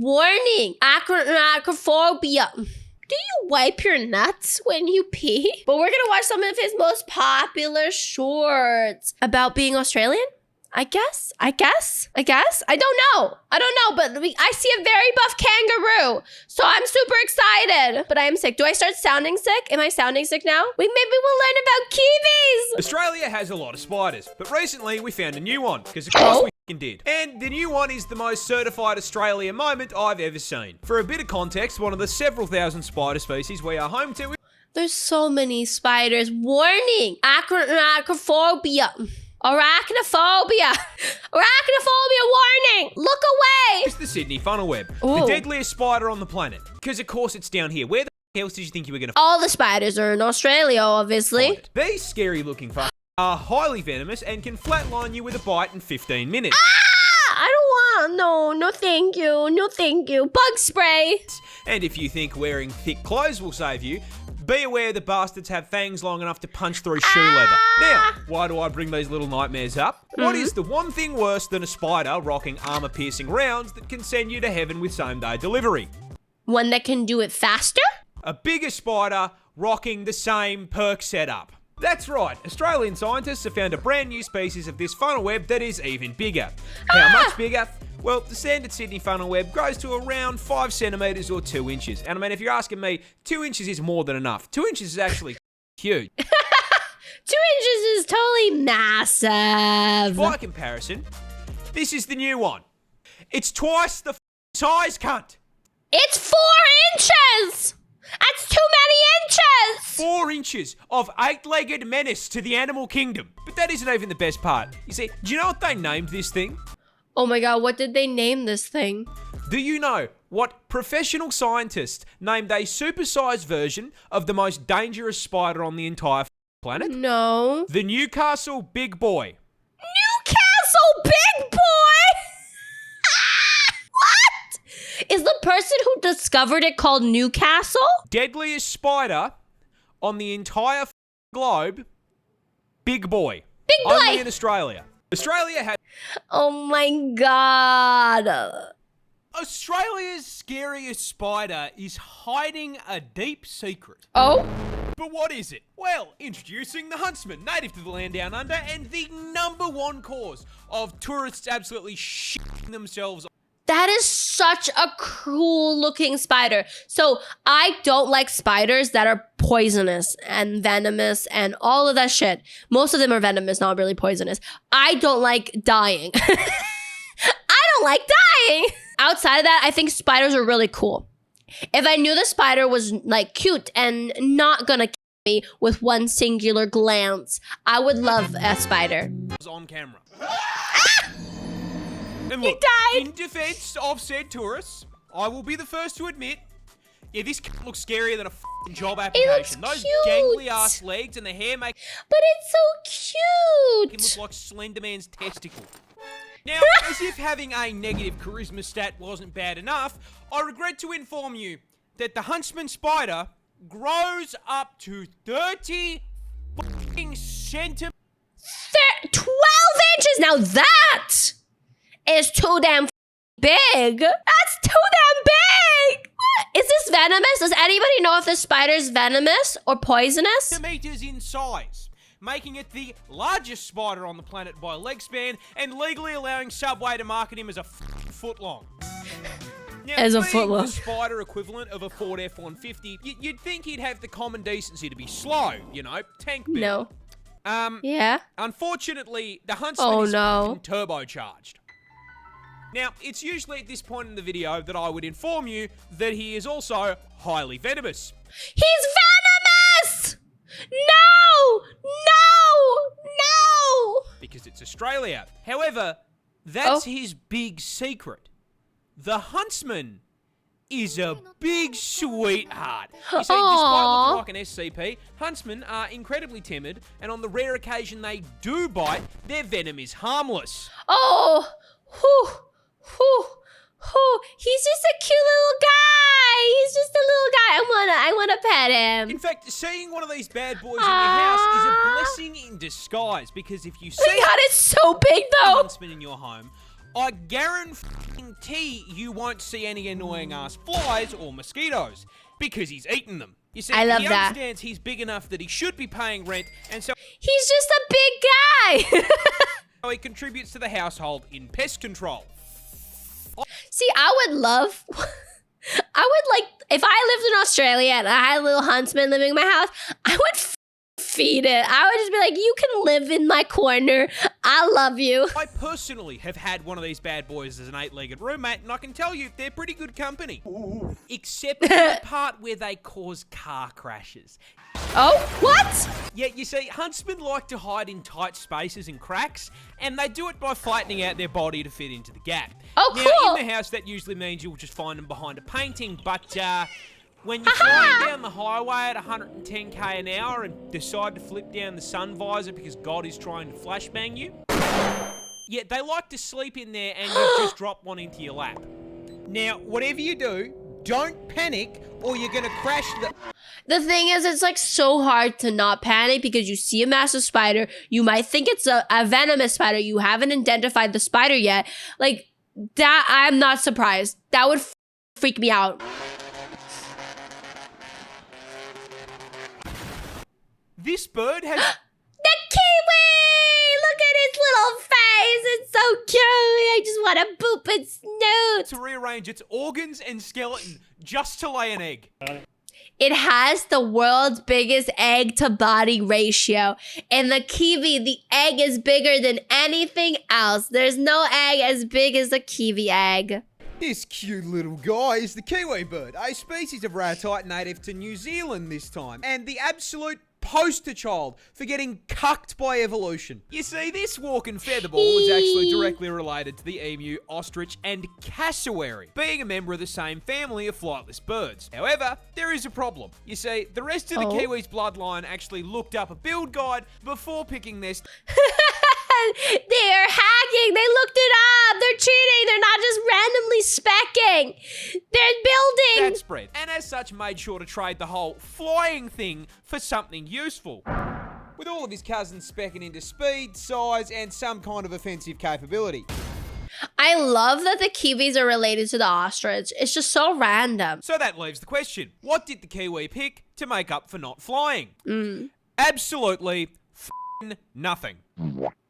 Warning, acrophobia. Do you wipe your nuts when you pee? But we're gonna watch some of his most popular shorts about being Australian. I guess. I don't know, but I see a very buff kangaroo, so I'm super excited. But I am sick. Do I start sounding sick? Am I sounding sick now? Maybe we'll learn about kiwis. Australia has a lot of spiders, but recently we found a new one, because of course we f***ing did. And the new one is the most certified Australia moment I've ever seen. For a bit of context, one of the several thousand spider species we are home to. There's so many spiders. Warning, acrophobia. Arachnophobia warning! Look away! It's the Sydney funnel web, Ooh. the deadliest spider on the planet. Because of course it's down here. Where the f*** else did you think you were going to All the spiders are in Australia, obviously. find it? These scary looking fuckers are highly venomous and can flatline you with a bite in 15 minutes. I don't want, no thank you. Bug spray. And if you think wearing thick clothes will save you, be aware the bastards have fangs long enough to punch through shoe leather. Now, why do I bring these little nightmares up? What is the one thing worse than a spider rocking armor-piercing rounds that can send you to heaven with same-day delivery? One that can do it faster? A bigger spider rocking the same perk setup. That's right, Australian scientists have found a brand new species of this funnel web that is even bigger. How much bigger? Well, the standard Sydney funnel web grows to around 5 centimetres or 2 inches. And I mean, if you're asking me, 2 inches is more than enough. 2 inches is actually huge. 2 inches is totally massive. By comparison, this is the new one. It's twice the size, cunt. It's 4 inches! That's too many inches! 4 inches of 8-legged menace to the animal kingdom. But that isn't even the best part. You see, do you know what they named this thing? Oh my god, what did they name this thing? Do you know what professional scientists named a supersized version of the most dangerous spider on the entire planet? No. The Newcastle Big Boy. Newcastle Big Boy? What? Is the person who discovered it called Newcastle? Deadliest spider on the entire globe. Big Boy. Big Boy. Only in Australia. Australia has... Oh my god. Australia's scariest spider is hiding a deep secret. Oh? But what is it? Well, introducing the huntsman, native to the land down under, and the #1 cause of tourists absolutely shitting themselves. That is such a cool looking spider. So I don't like spiders that are poisonous and venomous and all of that shit. Most of them are venomous, not really poisonous. I don't like dying. I don't like dying. Outside of that, I think spiders are really cool. If I knew the spider was like cute and not gonna kill me with one singular glance, I would love a spider. On camera. He And look, died. in defense of said tourists, I will be the first to admit, yeah, this looks scarier than a f***ing job application. Those cute. gangly ass legs and the hair make But it's so him cute. look like Slender Man's testicle. Now, as if having a negative charisma stat wasn't bad enough, I regret to inform you that the huntsman spider grows up to 30 f***ing centimeters. 12 inches. Now that is too damn big. That's too damn big. What? Is this venomous? Does anybody know if this spider's venomous or poisonous? Centimeters in size, making it the largest spider on the planet by leg span and legally allowing Subway to market him as a foot long. Now, As a being foot long. the spider equivalent of a Ford F-150, you'd think he'd have the common decency to be slow, you know, tank build. No. Yeah. Unfortunately, the huntsman is no. turbocharged. Now, it's usually at this point in the video that I would inform you that he is also highly venomous. He's venomous! No! Because it's Australia. However, that's his big secret. The huntsman is a big sweetheart. You see, despite looking like an SCP, huntsmen are incredibly timid, and on the rare occasion they do bite, their venom is harmless. Oh! Whew! He's just a cute little guy. He's just a little guy. I wanna pet him. In fact, seeing one of these bad boys in your house is a blessing in disguise, because if you see God, it's so big a though. huntsman in your home, I guarantee you won't see any annoying ass flies or mosquitoes because he's eaten them. You see, I love he that. understands he's big enough that he should be paying rent, and so He's just a big guy. he contributes to the household in pest control. See, I would like, if I lived in Australia and I had a little huntsman living in my house, I would feed it. I would just be like, you can live in my corner. I love you. I personally have had one of these bad boys as an 8-legged roommate, and I can tell you they're pretty good company. Except for the part where they cause car crashes. Oh, what? Yeah, you see, huntsmen like to hide in tight spaces and cracks, and they do it by flattening out their body to fit into the gap. Oh, now, cool. in the house, that usually means you'll just find them behind a painting, but when you're flying down the highway at 110k an hour and decide to flip down the sun visor because God is trying to flashbang you, yeah, they like to sleep in there and you just drop one into your lap. Now, whatever you do, don't panic or you're gonna crash the... The thing is, it's like so hard to not panic because you see a massive spider. You might think it's a venomous spider. You haven't identified the spider yet. Like, that, I'm not surprised. That would freak me out. This bird has... The kiwi! Look at its little face. It's so cute. I just want to boop its snoot. to rearrange its organs and skeleton just to lay an egg. It has the world's biggest egg to body ratio. In the kiwi, the egg is bigger than anything else. There's no egg as big as a kiwi egg. This cute little guy is the kiwi bird, a species of ratite native to New Zealand this time, and the absolute poster child for getting cucked by evolution. You see, this walking featherball was actually directly related to the emu, ostrich, and cassowary, being a member of the same family of flightless birds. However, there is a problem. You see, the rest of the kiwi's bloodline actually looked up a build guide before picking their... They're hacking. They looked it up. They're cheating. They're not just randomly specking. They're building. that spread, and as such made sure to trade the whole flying thing for something useful. With all of his cousins specking into speed, size, and some kind of offensive capability. I love that the kiwis are related to the ostrich. It's just so random. So that leaves the question, what did the kiwi pick to make up for not flying? Absolutely f***ing nothing.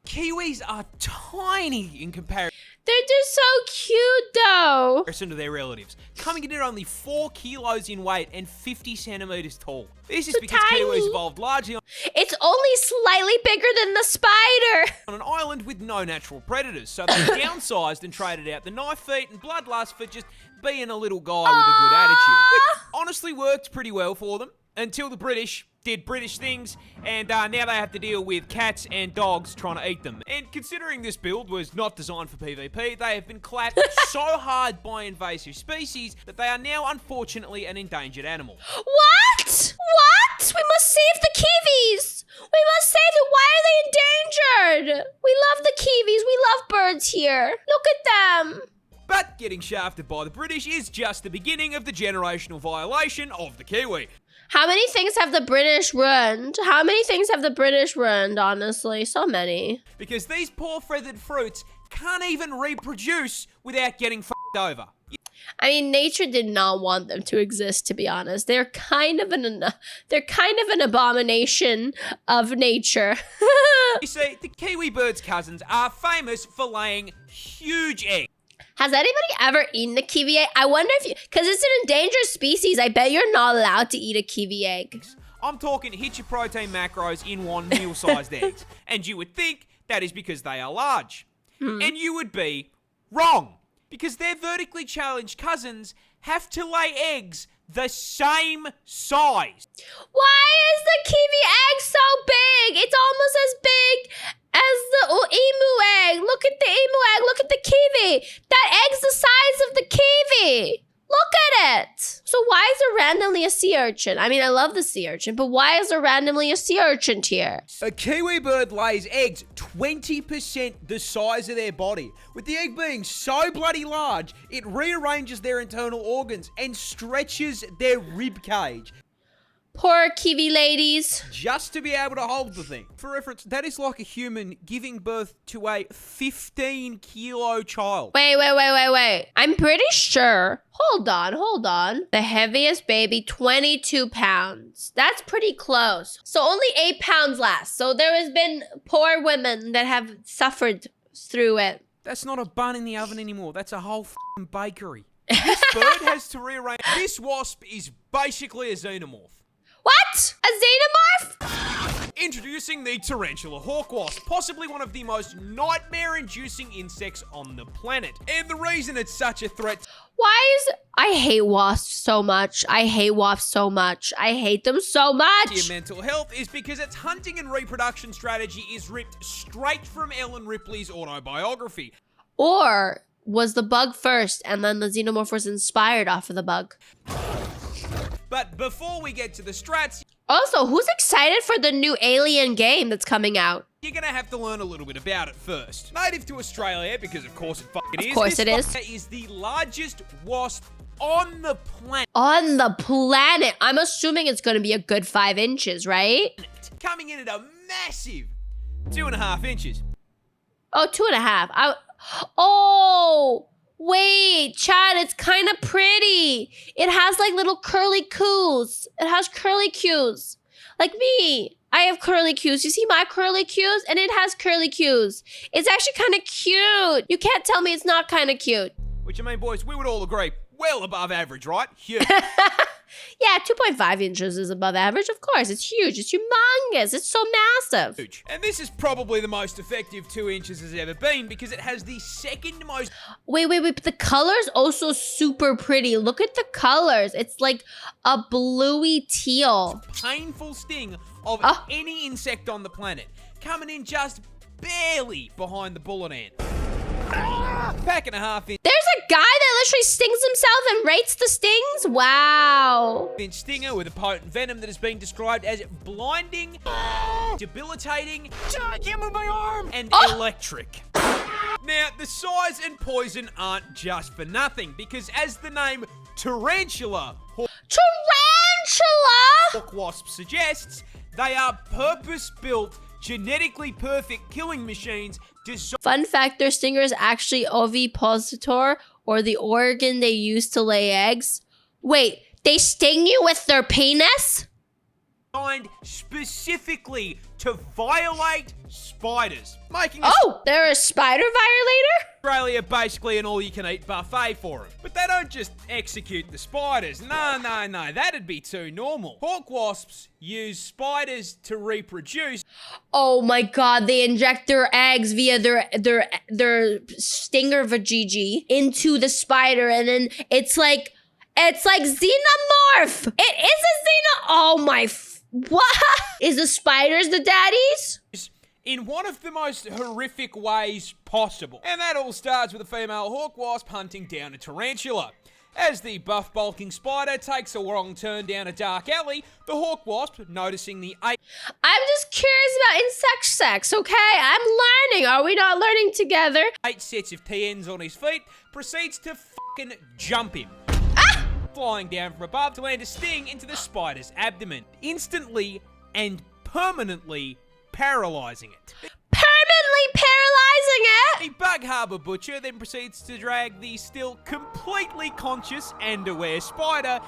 Kiwis are tiny in comparison They're just so cute, though. to their relatives, coming in at only 4 kilos in weight and 50 centimeters tall. This is So because tiny. kiwis evolved largely It's only slightly bigger than the spider. on an island with no natural predators, so they downsized and traded out the knife feet and bloodlust for just being a little guy with a good attitude. Which honestly worked pretty well for them, until the British did British things, and now they have to deal with cats and dogs trying to eat them. And considering this build was not designed for PvP, they have been clapped so hard by invasive species that they are now unfortunately an endangered animal. What? What? We must save the kiwis. We must save them. Why are they endangered? We love the kiwis. We love birds here. Look at them. But getting shafted by the British is just the beginning of the generational violation of the kiwi. How many things have the British ruined? How many things have the British ruined, honestly? So many. Because these poor feathered fruits can't even reproduce without getting f***ed over. I mean, nature did not want them to exist, to be honest. They're kind of an abomination of nature. You see, the kiwi bird's cousins are famous for laying huge eggs. Has anybody ever eaten a kiwi egg? I wonder if you, because it's an endangered species, I bet you're not allowed to eat a kiwi egg. I'm talking hit your protein macros in one meal-sized eggs. And you would think that is because they are large. And you would be wrong. Because their vertically challenged cousins have to lay eggs the same size. Why is the kiwi egg so big? It's almost as big as the emu egg. Look at the emu egg. Look at the kiwi. That egg's the size of the kiwi. Look at it. So why is there randomly a sea urchin? I mean, I love the sea urchin, but why is there randomly a sea urchin here? A kiwi bird lays eggs 20% the size of their body. With the egg being so bloody large, it rearranges their internal organs and stretches their rib cage. Poor kiwi ladies. Just to be able to hold the thing. For reference, that is like a human giving birth to a 15-kilo child. Wait. I'm pretty sure. Hold on. The heaviest baby, 22 pounds. That's pretty close. So only 8 pounds less. So there has been poor women that have suffered through it. That's not a bun in the oven anymore. That's a whole f***ing bakery. This bird has to rearrange. This wasp is basically a xenomorph. What? A xenomorph? Introducing the tarantula hawk wasp, possibly one of the most nightmare-inducing insects on the planet. And the reason it's such a threat... I hate wasps so much. I hate them so much. ...to your mental health is because its hunting and reproduction strategy is ripped straight from Ellen Ripley's autobiography. Or was the bug first and then the xenomorph was inspired off of the bug? But before we get to the strats... Also, who's excited for the new Alien game that's coming out? You're gonna have to learn a little bit about it first. Native to Australia, because of course it fucking is. Of course it is. This is the largest wasp on the planet. On the planet. I'm assuming it's going to be a good 5 inches, right? Coming in at a massive 2.5 inches. Oh, 2.5. Oh, wait, Chad, it's kind of pretty. It has like little curly cues. It has curly cues. Like me. I have curly cues. You see my curly cues? And it has curly cues. It's actually kind of cute. You can't tell me it's not kind of cute. Which, I mean, boys, we would all agree, well above average, right? Huge. Yeah, 2.5 inches is above average. Of course, it's huge. It's humongous. It's so massive. Huge. And this is probably the most effective 2 inches has ever been because it has the second most... Wait. But the color's also super pretty. Look at the colors. It's like a bluey teal. ...painful sting of any insect on the planet. Coming in just barely behind the bullet ant. Pack and a half inch. There's a guy that literally stings himself and rates the stings? Wow. Inch stinger with a potent venom that has been described as blinding, debilitating, and electric. Now, the size and poison aren't just for nothing, because as the name tarantula hawk wasp suggests, they are purpose-built, genetically perfect killing machines designed... Fun fact, their stinger is actually ovipositor, or the organ they use to lay eggs. Wait, they sting you with their penis? ...specifically to violate spiders, making they're a spider violator? Australia basically an all-you-can-eat buffet for them. But they don't just execute the spiders. No, that'd be too normal. Hawk wasps use spiders to reproduce. Oh my god, they inject their eggs via their stinger vajiji into the spider, and then it's like xenomorph! It is a oh my... What? Is the spiders the daddies? In one of the most horrific ways possible. And that all starts with a female hawk wasp hunting down a tarantula. As the buff bulking spider takes a wrong turn down a dark alley, the hawk wasp, noticing the I'm just curious about insect sex, okay? I'm learning. Are we not learning together? 8 sets of TNs on his feet, proceeds to fucking jump him. Flying down from above to land a sting into the spider's abdomen, instantly and permanently paralyzing it. Permanently paralyzing it? The Bug Harbor Butcher then proceeds to drag the still completely conscious and aware spider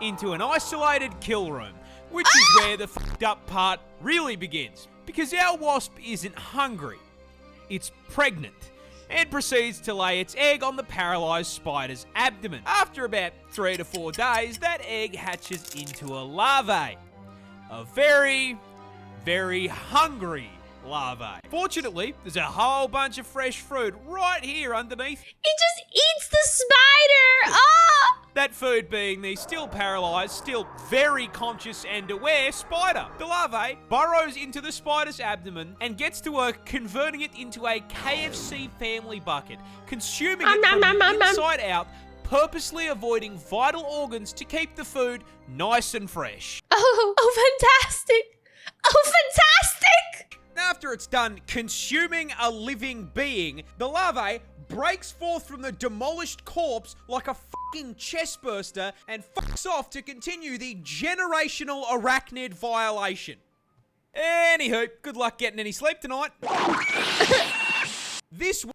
into an isolated kill room, which is where the f***ed up part really begins. Because our wasp isn't hungry, it's pregnant, and proceeds to lay its egg on the paralyzed spider's abdomen. After about 3 to 4 days, that egg hatches into a larvae. A very, very hungry larvae. Fortunately, there's a whole bunch of fresh fruit right here underneath. It just eats the spider! Oh! That food being the still paralyzed, still very conscious and aware spider. The larvae burrows into the spider's abdomen and gets to work converting it into a KFC family bucket, consuming it from the inside out, purposely avoiding vital organs to keep the food nice and fresh. Oh, fantastic! Oh, fantastic! After it's done consuming a living being, the larvae breaks forth from the demolished corpse like a fucking chest burster and fucks off to continue the generational arachnid violation. Anywho, good luck getting any sleep tonight. This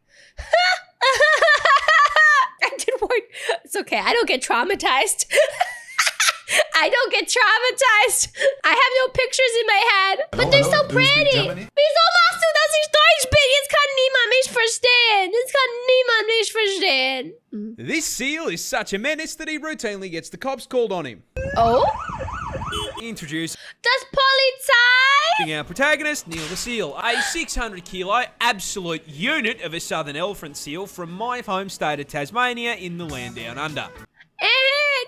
I did work. It's okay. I don't get traumatized. I don't get traumatized. I have no pictures in my head. But they're so pretty. Wieso machst du das nicht Deutsch bin? Jetzt kann niemand mich verstehen. Jetzt kann niemand mich verstehen. This seal is such a menace that he routinely gets the cops called on him. Oh? Introduce Das Polizei? our protagonist, Neil the Seal, a 600 kilo absolute unit of a southern elephant seal from my home state of Tasmania in the land down under.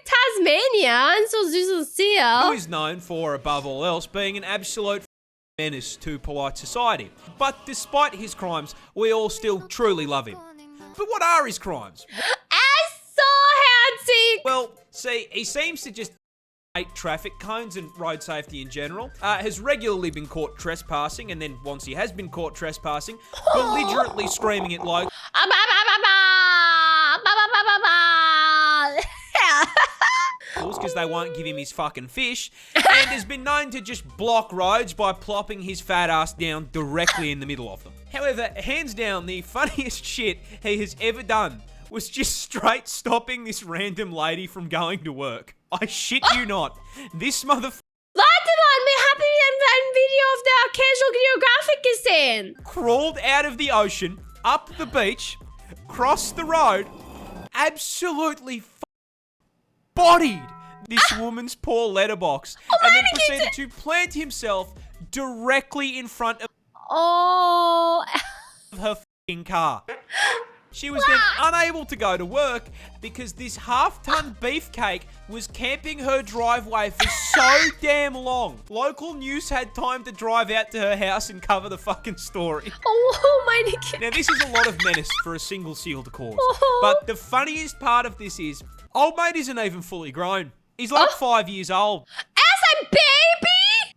Tasmania, ein so süßes Who Seal. is known for, above all else, being an absolute menace to polite society. But despite his crimes, we all still truly love him. But what are his crimes? So herzig. Well, see, he seems to just hate traffic cones and road safety in general, has regularly been caught trespassing, and then once he has been caught trespassing, belligerently screaming at locals because they won't give him his fucking fish, and has been known to just block roads by plopping his fat ass down directly in the middle of them. However, hands down, the funniest shit he has ever done was just straight stopping this random lady from going to work. I shit you not. This motherfucker Warte mal, wir haben ein Video auf der Casual Geographic gesehen. crawled out of the ocean, up the beach, crossed the road, absolutely bodied this woman's poor letterbox, and then proceeded to plant himself directly in front of Oh. her fucking car. She was then unable to go to work because this half-ton beefcake was camping her driveway for so damn long. Local news had time to drive out to her house and cover the fucking story. Oh meine Güte. Now, this is a lot of menace for a single seal to cause. But the funniest part of this is, old mate isn't even fully grown. He's like 5 years old. As a baby?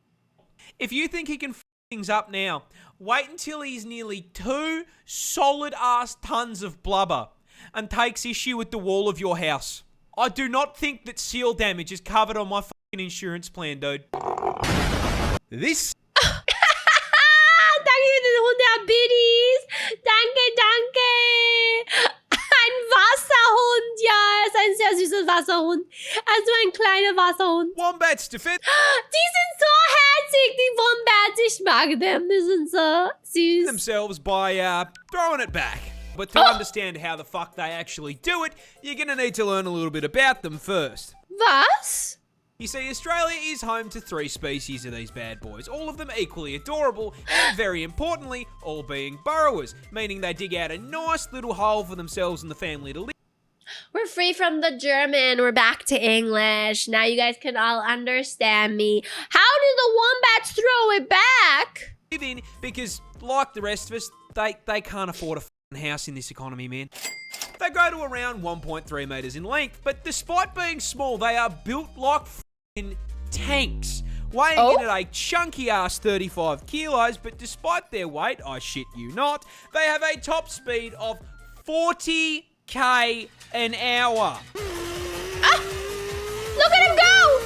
If you think he can f things up now, wait until he's nearly 2 solid-ass tons of blubber and takes issue with the wall of your house. I do not think that seal damage is covered on my fucking insurance plan, dude. This... Danke für den 100 Biddies. Danke. Ein Wasserhund. Ja, er ist ein sehr süßes Wasserhund. Also ein kleiner Wasserhund. Wombat's defense... Die sind so herzig, die Wombats. Ich mag them. Die sind so süß. themselves by throwing it back. But to understand how the fuck they actually do it, you're gonna need to learn a little bit about them first. Was? You see, Australia is home to 3 species of these bad boys, all of them equally adorable, and very importantly, all being burrowers, meaning they dig out a nice little hole for themselves and the family to live We're free from the German. We're back to English. Now you guys can all understand me. How do the wombats throw it back? in, because, like the rest of us, they can't afford a fucking house in this economy, man. They grow to around 1.3 meters in length, but despite being small, they are built like fucking tanks, weighing in at a chunky ass 35 kilos, but despite their weight, I shit you not, they have a top speed of 40k an hour. Look at him go!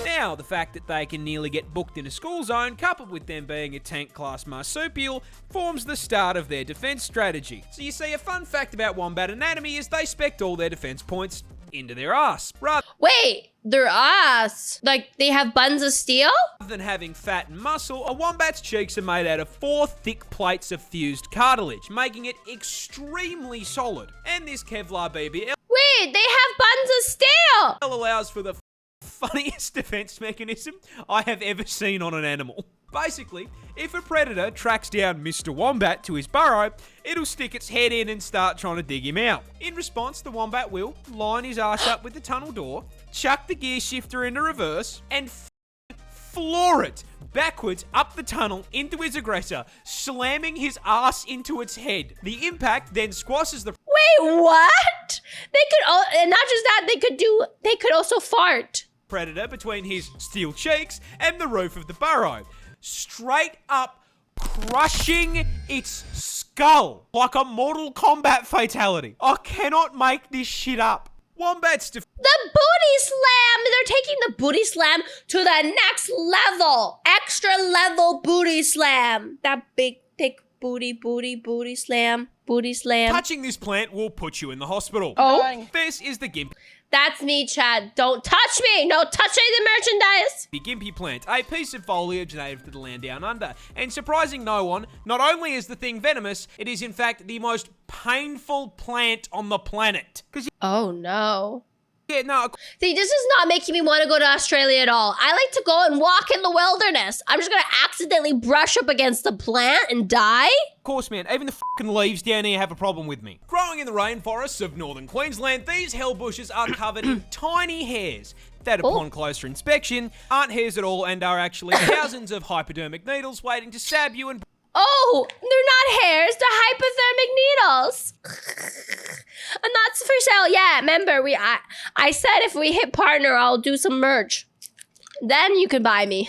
Now, the fact that they can nearly get booked in a school zone, coupled with them being a tank-class marsupial, forms the start of their defense strategy. So you see, a fun fact about wombat anatomy is they spect all their defense points into their ass, rather Wait, their ass. Like, they have buns of steel? than having fat and muscle. A wombat's cheeks are made out of 4 thick plates of fused cartilage, making it extremely solid. And this Kevlar BBL Wait, they have buns of steel! allows for the funniest defense mechanism I have ever seen on an animal. Basically, if a predator tracks down Mr. Wombat to his burrow, it'll stick its head in and start trying to dig him out. In response, the wombat will line his ass up with the tunnel door, chuck the gear shifter into reverse, and floor it backwards up the tunnel into his aggressor, slamming his ass into its head. The impact then squashes the Wait, what? They could, and not just that, they could also fart. predator between his steel cheeks and the roof of the burrow. Straight up crushing its skull like a Mortal Kombat fatality. I cannot make this shit up. Wombats The booty slam! They're taking the booty slam to the next level. Extra level booty slam. That big, thick booty slam. Booty slam. touching this plant will put you in the hospital. Oh. This is the Gimpy That's me, Chad. Don't touch me. No touching the merchandise. Gimpy plant, a piece of foliage native to the land down under. And surprising no one, not only is the thing venomous, it is in fact the most painful plant on the planet. Oh, no. Yeah, no, See, this is not making me want to go to Australia at all. I like to go and walk in the wilderness. I'm just going to accidentally brush up against the plant and die? of course, man, even the fucking leaves down here have a problem with me. Growing in the rainforests of northern Queensland, these hell bushes are covered in tiny hairs that, upon closer inspection, aren't hairs at all and are actually thousands of hypodermic needles waiting to stab you and... Oh, they're not hairs. They're hypothermic needles. And that's for sale. Yeah, remember, I said if we hit partner, I'll do some merch. Then you can buy me.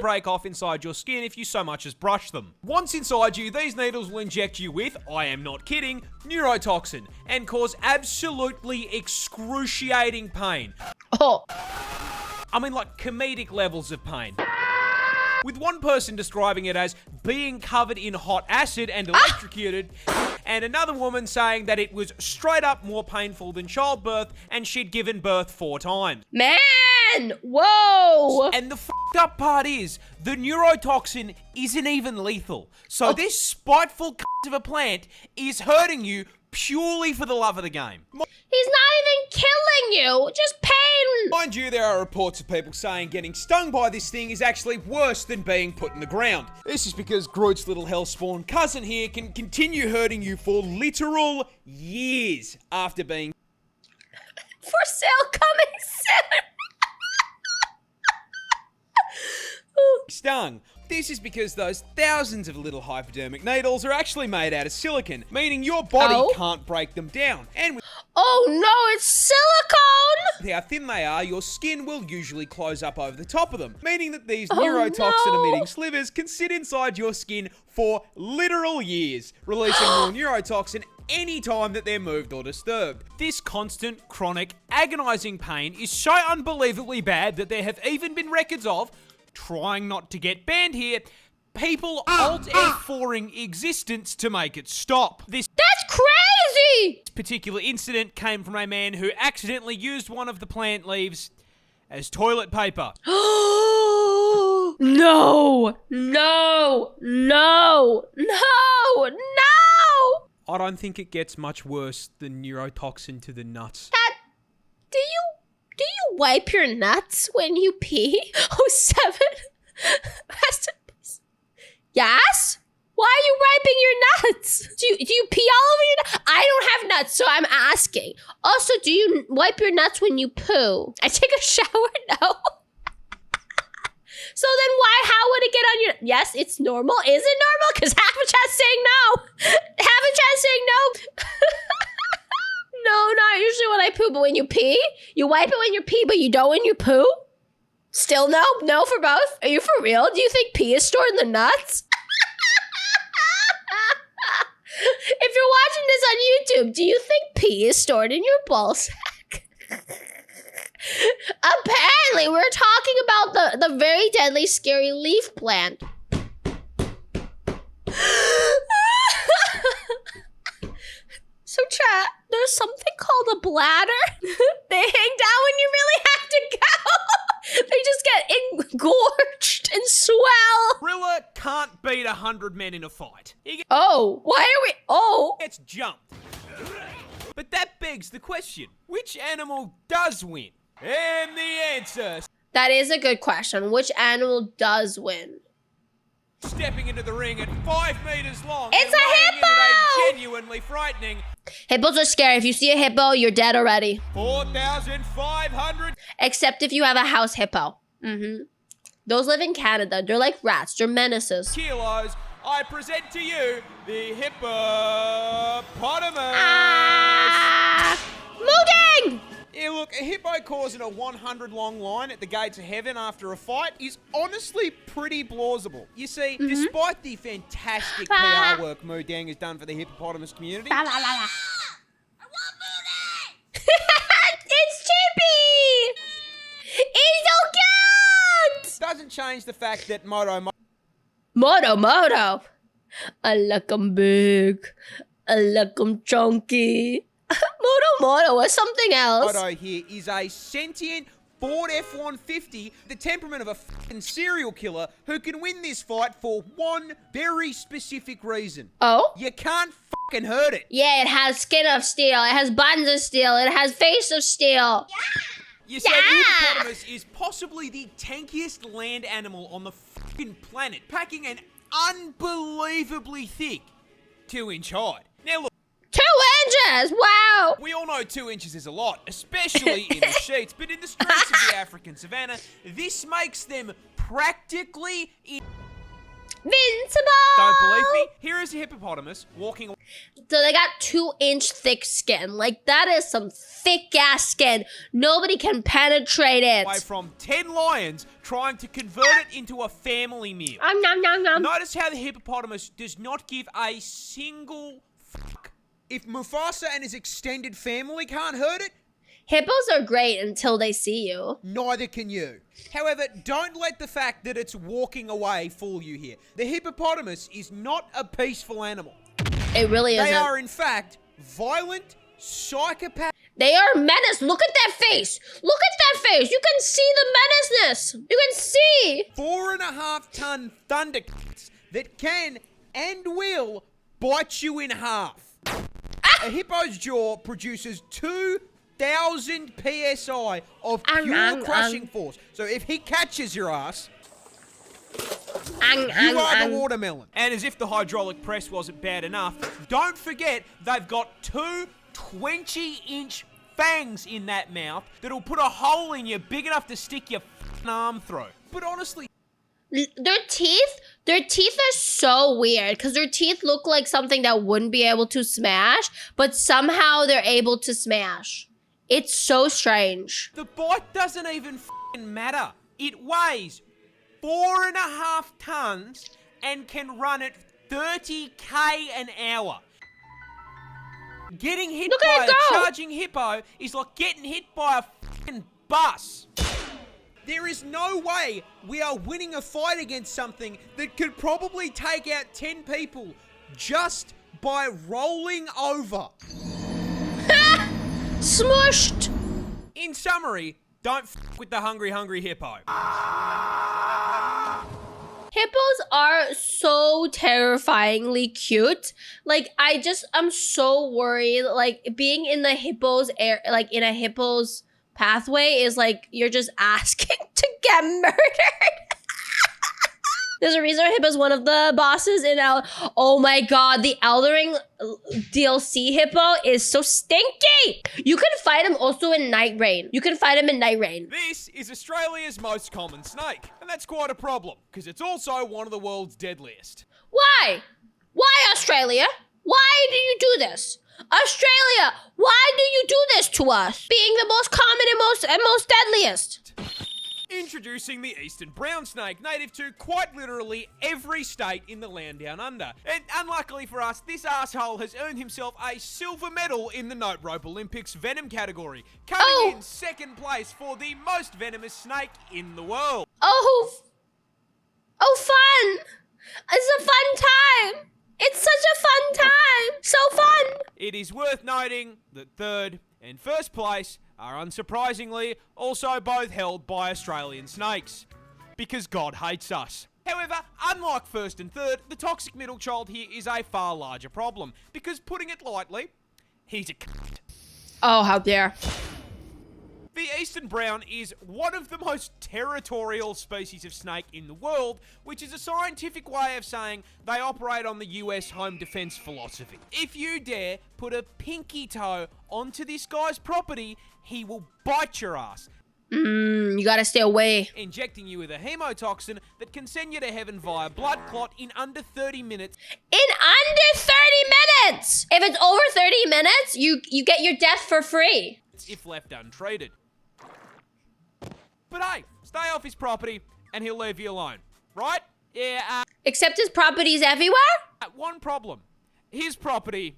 break off inside your skin if you so much as brush them. Once inside you, these needles will inject you with, I am not kidding, neurotoxin and cause absolutely excruciating pain. Oh. I mean, like comedic levels of pain. With one person describing it as being covered in hot acid and electrocuted, and another woman saying that it was straight up more painful than childbirth and she'd given birth 4 times. Man! Whoa! And the f***ed up part is, the neurotoxin isn't even lethal. So this spiteful of a plant is hurting you purely for the love of the game. He's not even killing you, just pain. Mind you, there are reports of people saying getting stung by this thing is actually worse than being put in the ground. This is because Groot's little hellspawn cousin here can continue hurting you for literal years after being For sale coming soon. stung. This is because those thousands of little hypodermic needles are actually made out of silicon, meaning your body can't break them down. And with Oh no, it's silicone! how thin they are, your skin will usually close up over the top of them, meaning that these neurotoxin-emitting slivers can sit inside your skin for literal years, releasing more neurotoxin any time that they're moved or disturbed. This constant, chronic, agonizing pain is so unbelievably bad that there have even been records of, trying not to get banned here, people alt F4ing existence to make it stop. This That's crazy! particular incident came from a man who accidentally used one of the plant leaves as toilet paper. No! No! No! No! I don't think it gets much worse than neurotoxin to the nuts. Do you wipe your nuts when you pee? Oh, 7. Rest in peace. Yes? Why are you wiping your nuts? Do you pee all over your nuts? I don't have nuts, so I'm asking. Also, do you wipe your nuts when you poo? I take a shower? No. So then how would it get on your... Yes, it's normal. Is it normal? Because half a chat's saying no. Half a chat's saying no. No, not usually when I poo, but when you pee, you wipe it when you pee, but you don't when you poo? Still no? No for both? Are you for real? Do you think pee is stored in the nuts? If you're watching this on YouTube, do you think pee is stored in your ballsack? Apparently, we're talking about the very deadly, scary leaf plant. So, chat, there's something called a bladder. They hang down when you really have to go. They just get engorged and swell. Gorilla can't beat 100 men in a fight. He Oh, why are we... Oh. gets jumped. But that begs the question, which animal does win? And the answer, That is a good question. Which animal does win? stepping into the ring at 5 meters long. It's and a weighing in hippo! at a genuinely frightening Hippos are scary. If you see a hippo, you're dead already. 4,500 Except if you have a house hippo. Those live in Canada. They're like rats. They're menaces. kilos. I present to you the hippopotamus. Ah! Moving! It Now look, a hippo causing a 100 long line at the gates of heaven after a fight is honestly pretty plausible. You see, despite the fantastic PR work Moodang has done for the hippopotamus community, It's Chippy! He's so cute! doesn't change the fact that Moto Moto. I like 'em big. I like 'em chunky. Moto or something else. Moto here is a sentient Ford F-150, the temperament of a fucking serial killer who can win this fight for one very specific reason. Oh? You can't fucking hurt it. Yeah, it has skin of steel. It has buns of steel. It has face of steel. You see, the hippopotamus is possibly the tankiest land animal on the fucking planet, packing an unbelievably thick 2-inch hide. Now look, 2 inches! Wow! we all know 2 inches is a lot, especially in the sheets, but in the streets of the African savannah, this makes them practically Invincible! Don't believe me? Here is a hippopotamus walking away. So they got 2-inch thick skin. Like, that is some thick-ass skin. Nobody can penetrate it. Away from 10 lions trying to convert it into a family meal. Nom, nom, nom. Notice how the hippopotamus does not give a single fuck. If Mufasa and his extended family can't hurt it, Hippos are great until they see you. neither can you. However, don't let the fact that it's walking away fool you here. The hippopotamus is not a peaceful animal. It really isn't. They are, in fact, violent, psychopath. They are a menace. Look at that face. Look at that face. You can see the menaceness. You can see. 4.5-ton thundercats that can and will bite you in half. A hippo's jaw produces 2,000 psi of pure crushing force. So if he catches your ass, you are the watermelon. And as if the hydraulic press wasn't bad enough, don't forget they've got 2 20-inch fangs in that mouth that'll put a hole in you big enough to stick your f***ing arm through. But honestly, Their teeth are so weird because their teeth look like something that wouldn't be able to smash, but somehow they're able to smash. It's so strange. the bite doesn't even f***ing matter. It weighs 4.5 tons and can run at 30k an hour. Getting hit Look at by it a go. charging hippo is like getting hit by a f***ing bus. There is no way we are winning a fight against something that could probably take out 10 people just by rolling over. Smushed. In summary, don't f*** with the hungry hippo. Hippos are so terrifyingly cute. Like, I'm so worried. Like, being in the hippo's air, like in a hippo's pathway is like you're just asking to get murdered. There's a reason Hippo's one of the bosses in oh my god, the Eldering DLC Hippo is so stinky. You can fight him also in Night Rain. This is Australia's most common snake, and that's quite a problem, because it's also one of the world's deadliest. Why? Why, Australia? Why do you do this? Australia, why do you do this to us? Being the most common and most deadliest. Introducing the eastern brown snake, native to quite literally every state in the land down under. And unluckily for us, this asshole has earned himself a silver medal in the Note Rope Olympics venom category, coming in second place for the most venomous snake in the world. Oh, fun. It's a fun time. It's such a fun time. So fun. It is worth noting that third and first place are unsurprisingly also both held by Australian snakes. Because God hates us. However, unlike first and third, the toxic middle child here is a far larger problem. Because putting it lightly, he's a cunt. Oh, how dare. The eastern brown is one of the most territorial species of snake in the world, which is a scientific way of saying they operate on the US home defense philosophy. If you dare put a pinky toe onto this guy's property, he will bite your ass. You gotta stay away. Injecting you with a hemotoxin that can send you to heaven via blood clot in under 30 minutes. In under 30 minutes! If it's over 30 minutes, you get your death for free. if left untreated. But hey, stay off his property and he'll leave you alone, right? Yeah, Except his property's everywhere? one problem. His property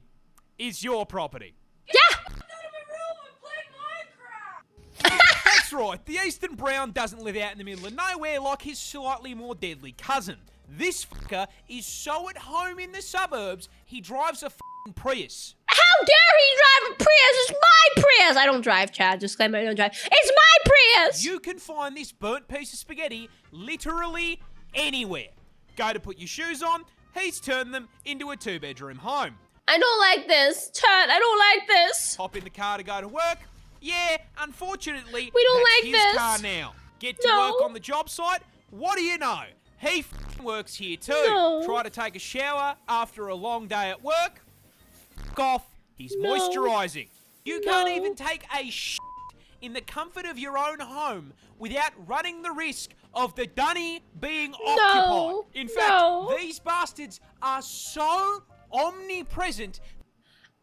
is your property. Yeah. That's right, the eastern brown doesn't live out in the middle of nowhere like his slightly more deadly cousin. This fucker is so at home in the suburbs, he drives a f***ing Prius. How dare he drive a Prius? It's my Prius. I don't drive, Chad. Disclaimer, I don't drive. It's my Prius. You can find this burnt piece of spaghetti literally anywhere. Go to put your shoes on, he's turned them into a 2-bedroom home. I don't like this. Chad, I don't like this. Hop in the car to go to work. Yeah, unfortunately, We don't that's like his this. car now. Get to No. work on the job site. What do you know? He f***ing works here too. No. Try to take a shower after a long day at work. F*** off. He's No. moisturising. You can't No. even take a shit in the comfort of your own home without running the risk of the dunny being occupied. In fact, No. these bastards are so omnipresent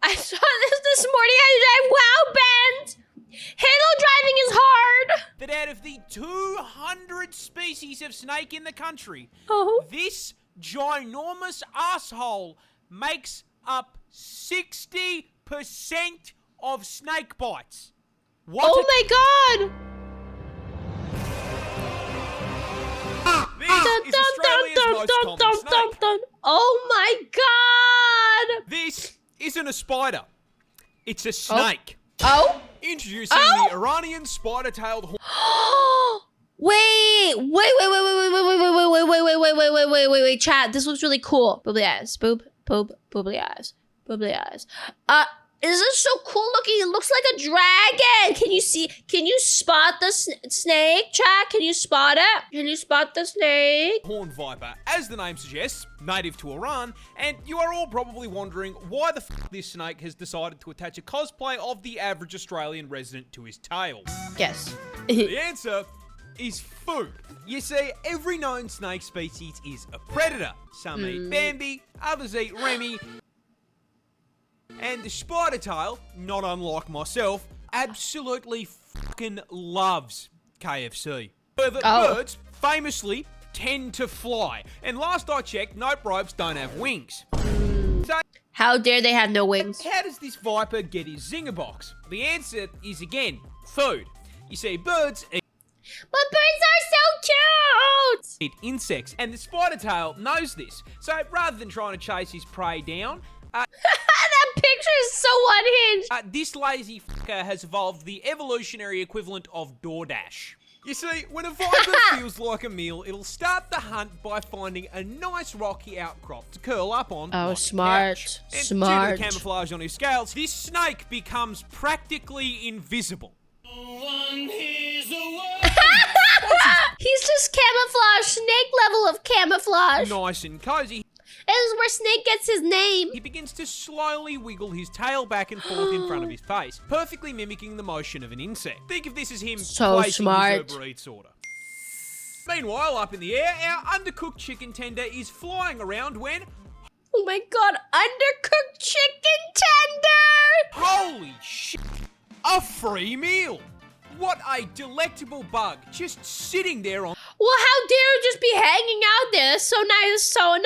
I saw this morning. I drive Wow Bend. Hill driving is hard. that out of the 200 species of snake in the country, Oh. this ginormous asshole makes up 60% of snake bites. What Oh a- my god. This is Australia's most common snake. Oh my god. This isn't a spider. It's a snake. Oh. Introducing Oh! the Iranian spider-tailed horn. Wait, Chat, this looks really cool. Boobly eyes, boobly eyes. Is this so cool looking? It looks like a dragon. Can you spot the snake, Chat? Can you spot it? Can you spot the snake? Horned viper, as the name suggests, native to Iran, and you are all probably wondering why the f this snake has decided to attach a cosplay of the average Australian resident to his tail. Yes. The answer is food. You see, every known snake species is a predator. Some eat Bambi, others eat Remy, and the spider tail, not unlike myself, absolutely fucking loves KFC. But birds famously tend to fly, and last I checked, nope, ropes don't have wings. So, How dare they have no wings? how does this viper get his zinger box? The answer is again, food. You see, birds But birds are so cute. eat insects, and the spider tail knows this. So rather than trying to chase his prey down, That picture is so unhinged. this lazy fucker has evolved the evolutionary equivalent of DoorDash. You see, when a viper feels like a meal, it'll start the hunt by finding a nice rocky outcrop to curl up on. Oh, like a smart, couch. And smart. due to the camouflage on his scales, this snake becomes practically invisible. He's just camouflage, snake level of camouflage. Nice and cozy. This is where Snake gets his name. He begins to slowly wiggle his tail back and forth in front of his face, perfectly mimicking the motion of an insect. Think of this as him So placing smart. his Uber Eats order. Meanwhile, up in the air, our undercooked chicken tender is flying around when, Oh my god, undercooked chicken tender! holy shit, a free meal! What a delectable bug, just sitting there on Well, how dare it just be hanging out there? That's so nice, so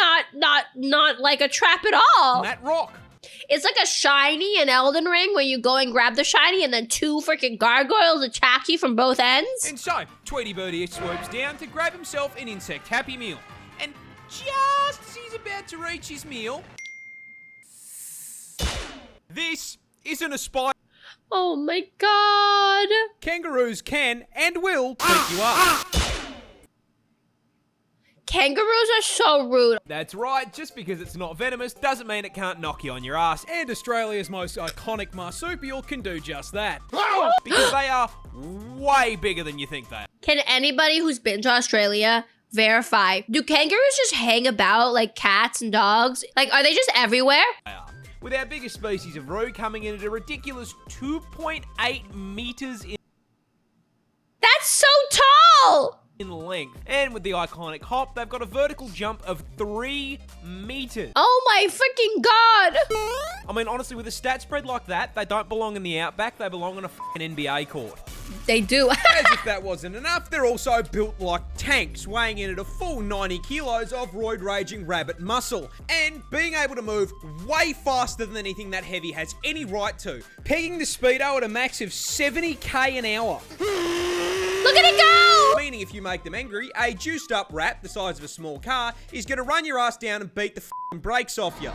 not like a trap at all. that rock. It's like a shiny in Elden Ring where you go and grab the shiny and then two freaking gargoyles attack you from both ends. And so, Tweety Birdie swoops down to grab himself an insect Happy Meal. And just as he's about to reach his meal, this isn't a spider. Oh my god. Kangaroos can and will pick you up. Kangaroos are so rude. That's right, just because it's not venomous doesn't mean it can't knock you on your ass. And Australia's most iconic marsupial can do just that. Because they are way bigger than you think they are. Can anybody who's been to Australia verify? Do kangaroos just hang about like cats and dogs? Like, are they just everywhere? With our biggest species of roo coming in at a ridiculous 2.8 meters in. That's so tall! in length. And with the iconic hop, they've got a vertical jump of 3 meters. Oh my freaking god! I mean, honestly, with a stat spread like that, they don't belong in the outback, they belong on a fucking NBA court. They do. As if that wasn't enough, they're also built like tanks, weighing in at a full 90 kilos of roid-raging rabbit muscle, and being able to move way faster than anything that heavy has any right to, pegging the speedo at a max of 70k an hour. Look at it go! Meaning if you make them angry, a juiced up rat the size of a small car is going to run your ass down and beat the f***ing brakes off you.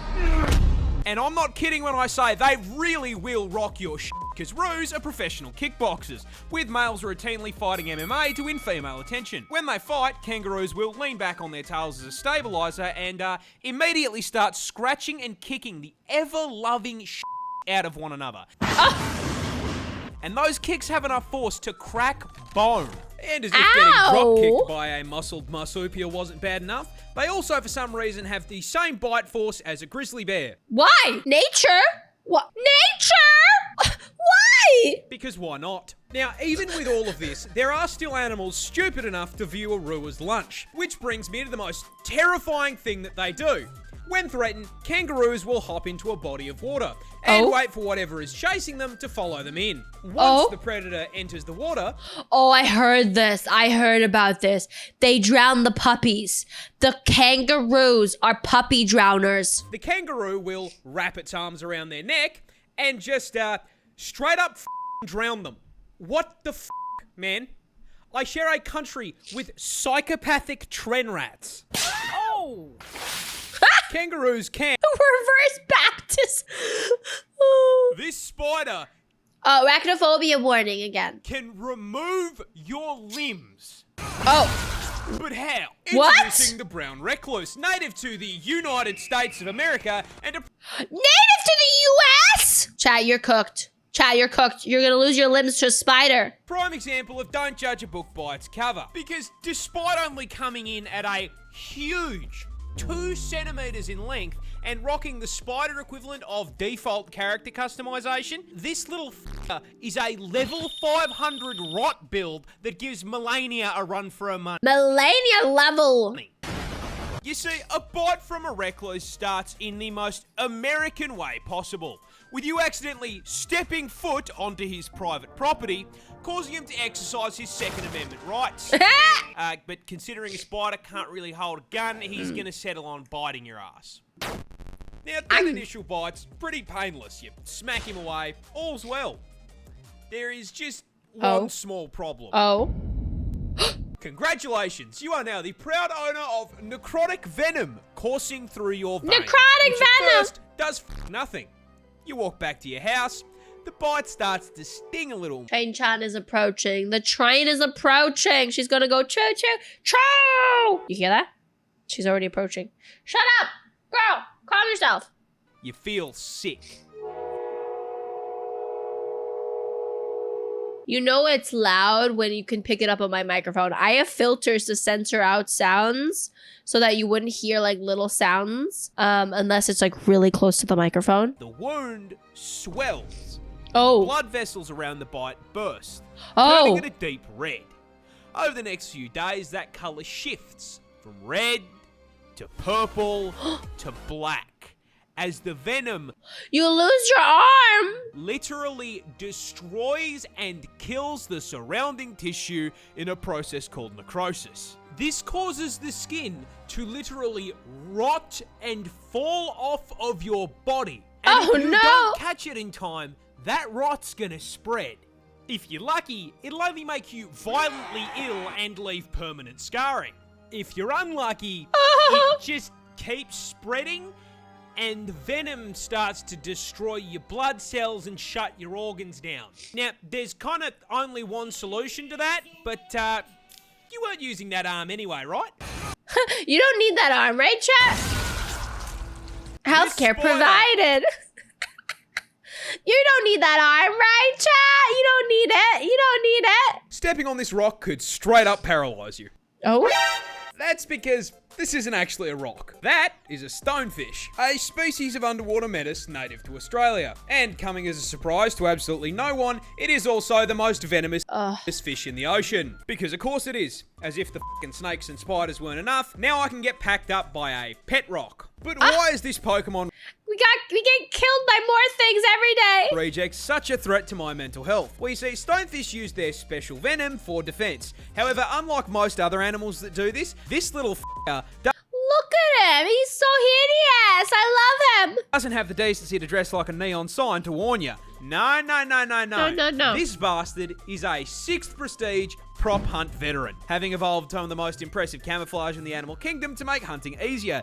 And I'm not kidding when I say they really will rock your shit, because roos are professional kickboxers, with males routinely fighting MMA to win female attention. When they fight, kangaroos will lean back on their tails as a stabilizer and immediately start scratching and kicking the ever-loving shit out of one another. And those kicks have enough force to crack bone. And as if getting drop-kicked by a muscled marsupial wasn't bad enough, they also for some reason have the same bite force as a grizzly bear. Why? Nature? What? Nature? Why? Because why not? Now, even with all of this, there are still animals stupid enough to view a roo as lunch. Which brings me to the most terrifying thing that they do. When threatened, kangaroos will hop into a body of water and wait for whatever is chasing them to follow them in. Once the predator enters the water... Oh, I heard this. I heard about this. They drown the puppies. The kangaroos are puppy drowners. The kangaroo will wrap its arms around their neck and just straight up drown them. What the man? I share a country with psychopathic tren rats. Oh! Kangaroos can... Reverse Baptist. This spider... Arachnophobia warning again. can remove your limbs. Oh. But how? What? Introducing the brown recluse, native to the United States of America and Native to the U.S.? Chat, you're cooked. Chat, you're cooked. You're gonna lose your limbs to a spider. prime example of don't judge a book by its cover. Because despite only coming in at a huge 2 centimeters in length and rocking the spider equivalent of default character customization, this little f***er is a level 500 rot build that gives Melania a run for her money. Melania level. You see, a bite from a recluse starts in the most American way possible, with you accidentally stepping foot onto his private property, causing him to exercise his Second Amendment rights. But considering a spider can't really hold a gun, he's gonna settle on biting your ass. Now, that initial bite's pretty painless. You smack him away, all's well. There is just one small problem. Congratulations, you are now the proud owner of necrotic venom coursing through your veins. Necrotic which at venom! first does nothing. You walk back to your house, the bite starts to sting a little. Train Chan is approaching. The train is approaching. She's gonna go choo choo choo. You hear that? She's already approaching. Shut up, girl. Calm yourself. You feel sick. You know it's loud when you can pick it up on my microphone. I have filters to censor out sounds so that you wouldn't hear like little sounds unless it's like really close to the microphone. The wound swells. Oh. Blood vessels around the bite burst, turning it a deep red. Over the next few days, that color shifts from red to purple to black as the venom You lose your arm. literally destroys and kills the surrounding tissue in a process called necrosis. This causes the skin to literally rot and fall off of your body. And if you don't catch it in time, that rot's gonna spread. If you're lucky, it'll only make you violently ill and leave permanent scarring. If you're unlucky, it just keeps spreading and venom starts to destroy your blood cells and shut your organs down. Now, there's kind of only one solution to that, but you weren't using that arm anyway, right? You don't need that arm, right, chat? Healthcare provided. You don't need that arm, right, chat? You don't need it. You don't need it. Stepping on this rock could straight up paralyze you. Oh? That's because This isn't actually a rock. That is a stonefish, a species of underwater menace native to Australia. And coming as a surprise to absolutely no one, it is also the most venomous fish in the ocean. Because of course it is. As if the fucking snakes and spiders weren't enough, now I can get packed up by a pet rock. But why is this Pokemon We get killed by more things every day. reject such a threat to my mental health? Well, you see, stonefish use their special venom for defense. However, unlike most other animals that do this little f***er Look at him. He's so hideous. I love him. doesn't have the decency to dress like a neon sign to warn you. No. No. This bastard is a 6th prestige prop hunt veteran, having evolved some of the most impressive camouflage in the animal kingdom to make hunting easier.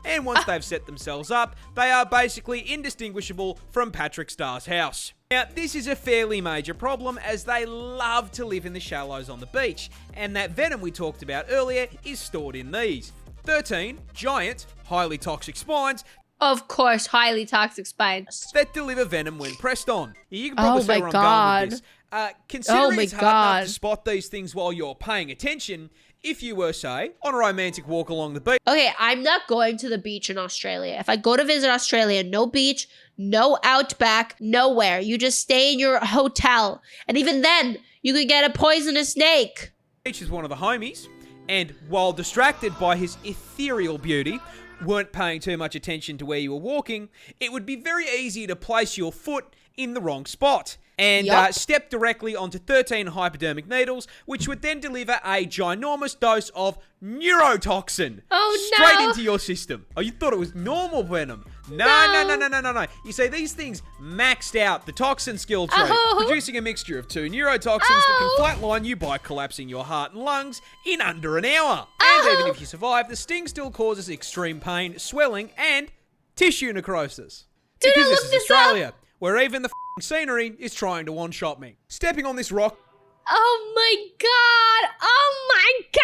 And once they've set themselves up, they are basically indistinguishable from Patrick Starr's house. Now, this is a fairly major problem as they love to live in the shallows on the beach, and that venom we talked about earlier is stored in these 13 giant, highly toxic spines Of course, highly toxic spines. that deliver venom when pressed on. You can probably Oh see my where I'm God. going with this. Considering my it's hard enough God. to spot these things while you're paying attention, if you were, say, on a romantic walk along the beach, Okay, I'm not going to the beach in Australia. If I go to visit Australia, no beach, no outback, nowhere. You just stay in your hotel. And even then, you could get a poisonous snake. Peach is one of the homies, and while distracted by his ethereal beauty, weren't paying too much attention to where you were walking, it would be very easy to place your foot in the wrong spot and Yup. step directly onto 13 hypodermic needles, which would then deliver a ginormous dose of neurotoxin Oh, straight no. into your system. Oh, you thought it was normal venom. No. You see, these things maxed out the toxin skill tree, Oh. producing a mixture of 2 neurotoxins that Oh. can flatline you by collapsing your heart and lungs in under an hour. And Oh. even if you survive, the sting still causes extreme pain, swelling, and tissue necrosis. Did I Because look this is this up? Australia, where even the f***ing scenery is trying to one-shot me. Stepping on this rock Oh my god! Oh my god!